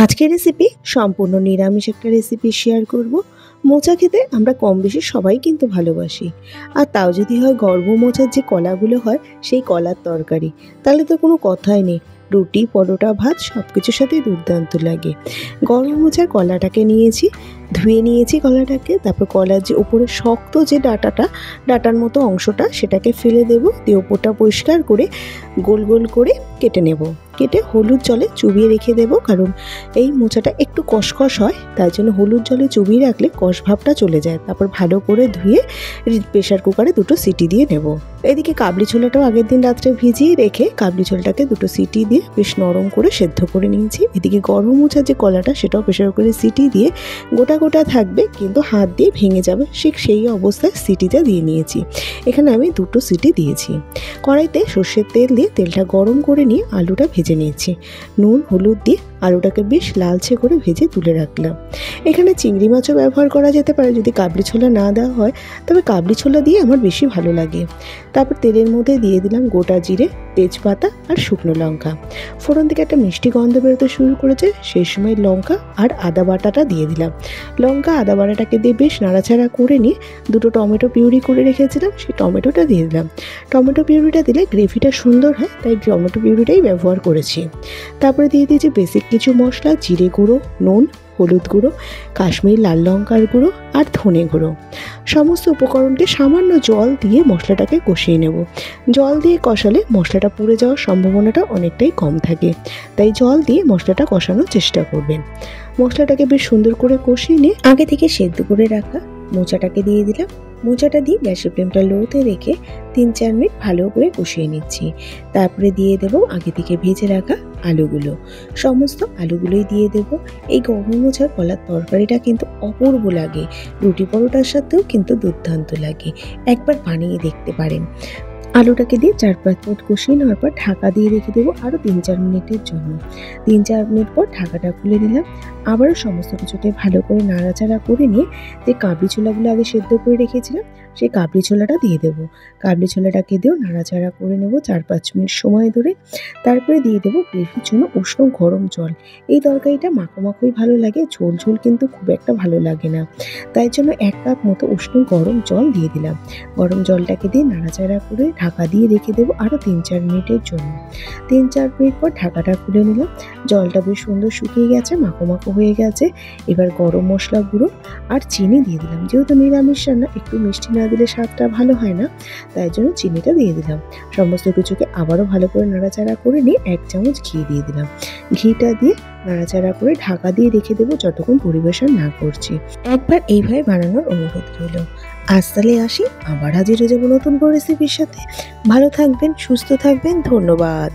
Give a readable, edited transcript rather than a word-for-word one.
আজকের রেসিপি সম্পূর্ণ নিরামিষ একটা রেসিপি শেয়ার করব। মোচা খেতে আমরা কম বেশি সবাই কিন্তু ভালোবাসি, আর তাও যদি হয় গর্ভ মোচার যে কলাগুলো হয় সেই কলার তরকারি, তাহলে তো কোনো কথাই নেই। রুটি, পরোটা, ভাত সব কিছুর সাথেই দুর্দান্ত লাগে। গর্ভ মোচার কলাটাকে নিয়েছি, ধুয়ে নিয়েছি কলাটাকে। তারপর কলার যে উপরে শক্ত যে ডাটার মতো অংশটা সেটাকে ফেলে দেব, দিয়ে ওপরটা পরিষ্কার করে গোল গোল করে কেটে নেব। কেটে হলুদ জলে চুবিয়ে রেখে দেবো, কারণ এই মোচাটা একটু কষকষ হয়, তাই জন্য হলুদ জলে চুবিয়ে রাখলে কষ ভাবটা চলে যায়। তারপর ভালো করে ধুয়ে প্রেশার কুকারে 2টো সিটি দিয়ে নেব। এদিকে কাবলি ছোলাটাও আগের দিন রাত্রে ভিজিয়ে রেখে কাবলি ছোলাটাকে 2টো সিটি দিয়ে বেশ নরম করে সেদ্ধ করে নিয়েছি। এদিকে গরম মোচার যে কলাটা সেটাও প্রেশার কুকারে সিটি দিয়ে গোটা গোটা থাকবে, কিন্তু হাত দিয়ে ভেঙে যাবে, ঠিক সেই অবস্থায় সিটিটা দিয়ে নিয়েছি। এখানে আমি 2টো সিটি দিয়েছি। কড়াইতে সর্ষের তেল দিয়ে তেলটা গরম করে নিয়ে আলুটা ভেজে নিয়েছি। নুন হলুদ দিয়ে আলুটাকে বেশ লালচে করে ভেজে তুলে রাখলাম। এখানে চিংড়ি মাছও ব্যবহার করা যেতে পারে, যদি কাবলি ছোলা না দেওয়া হয় তবে কাবলি ছোলা দিয়ে আমার বেশি ভালো লাগে। তারপর তেলের মধ্যে দিয়ে দিলাম গোটা জিরে, তেজপাতা আর শুকনো লঙ্কা। ফোড়ন থেকে একটা মিষ্টি গন্ধ বেরোতে শুরু করেছে, সেই সময় লঙ্কা আর আদা বাটাটা দিয়ে দিলাম। লঙ্কা আদা বাটাটাকে দিয়ে বেশ নাড়াচাড়া করে নিয়ে 2টো টমেটো পিউরি করে রেখেছিলাম, সেই টমেটোটা দিয়ে দিলাম। টমেটো পিউরিটা দিলে গ্রেভিটা সুন্দর হয়, তাই টমেটো পিউরিটাই ব্যবহার করেছি। তারপরে দিয়ে দিয়েছি বেসিক কিছু মশলা, জিরে গুঁড়ো, নুন, হলুদ গুঁড়ো, কাশ্মীরি লাল লঙ্কার গুঁড়ো আর ধনে গুঁড়ো। সমস্ত উপকরণকে সামান্য জল দিয়ে মশলাটাকে কষিয়ে নেব। জল দিয়ে কষালে মশলাটা পুড়ে যাওয়ার সম্ভাবনাটা অনেকটাই কম থাকে, তাই জল দিয়ে মশলাটা কষানোর চেষ্টা করবেন। মশলাটাকে বেশ সুন্দর করে কষিয়ে নিয়ে আগে থেকে সেদ্ধ করে রাখা মোচাটাকে দিয়ে দিলাম। মোচাটা দিয়ে গ্যাসের ফ্লেমটা লোতে রেখে 3-4 মিনিট ভালো করে কষিয়ে নিচ্ছি। তারপরে দিয়ে দেব আগে থেকে ভেজে রাখা আলুগুলো। সমস্ত আলুগুলোই দিয়ে দেব। এই গরম মোচার কলার তরকারিটা কিন্তু অপূর্ব লাগে, রুটি পরোটার সাথেও কিন্তু দুর্দান্ত লাগে। একবার বানিয়ে দেখতে পারেন। আলুটাকে দিয়ে 4-5 মিনিট কষিয়ে নেওয়ার পর ঢাকা দিয়ে রেখে দেবো আরও 3-4 মিনিটের জন্য। 3-4 মিনিট পর ঢাকাটা খুলে নিলাম। আবারও সমস্ত কিছুকে ভালো করে নাড়াচাড়া করে নিয়ে যে কাবলি ছোলাগুলো আগে সেদ্ধ করে রেখেছিলাম সেই কাবলি ছোলাটা দিয়ে দেবো। কাবলি ছোলাটাকে দিয়েও নাড়াচাড়া করে নেব 4-5 মিনিট সময় ধরে। তারপরে দিয়ে দেবো গ্রেভির জন্য উষ্ণ গরম জল। এই তরকারিটা মাখো মাখোই ভালো লাগে, ঝোল ঝোল কিন্তু খুব একটা ভালো লাগে না, তাই জন্য 1 কাপ মতো উষ্ণ গরম জল দিয়ে দিলাম। গরম জলটাকে দিয়ে নাড়াচাড়া করে ঢাকা দিয়ে রেখে দেবো আরও 3-4 মিনিটের জন্য। 3-4 মিনিট পর ঢাকাটা খুলে নিলাম। জলটা বেশ সুন্দর শুকিয়ে গেছে, মাখো মাখো হয়ে গেছে। এবার গরম মশলা গুঁড়ো আর চিনি দিয়ে দিলাম। যেহেতু নিরামিষ রান্না, একটু মিষ্টি না দিলে স্বাদটা ভালো হয় না, তাই জন্য চিনিটা দিয়ে দিলাম। সমস্ত কিছুকে আবারও ভালো করে নাড়াচাড়া করে নিয়ে 1 চামচ ঘি দিয়ে দিলাম। ঘিটা দিয়ে নাড়াচাড়া করে ঢাকা দিয়ে রেখে দেবো যতক্ষণ পরিবেশন না করছি। একবার এইভাবে বানানোর অনুরোধ রইল। আজ তাহলে আসি, আবার হাজির হয়ে যাবো নতুন কোনো রেসিপির সাথে। ভালো থাকবেন, সুস্থ থাকবেন, ধন্যবাদ।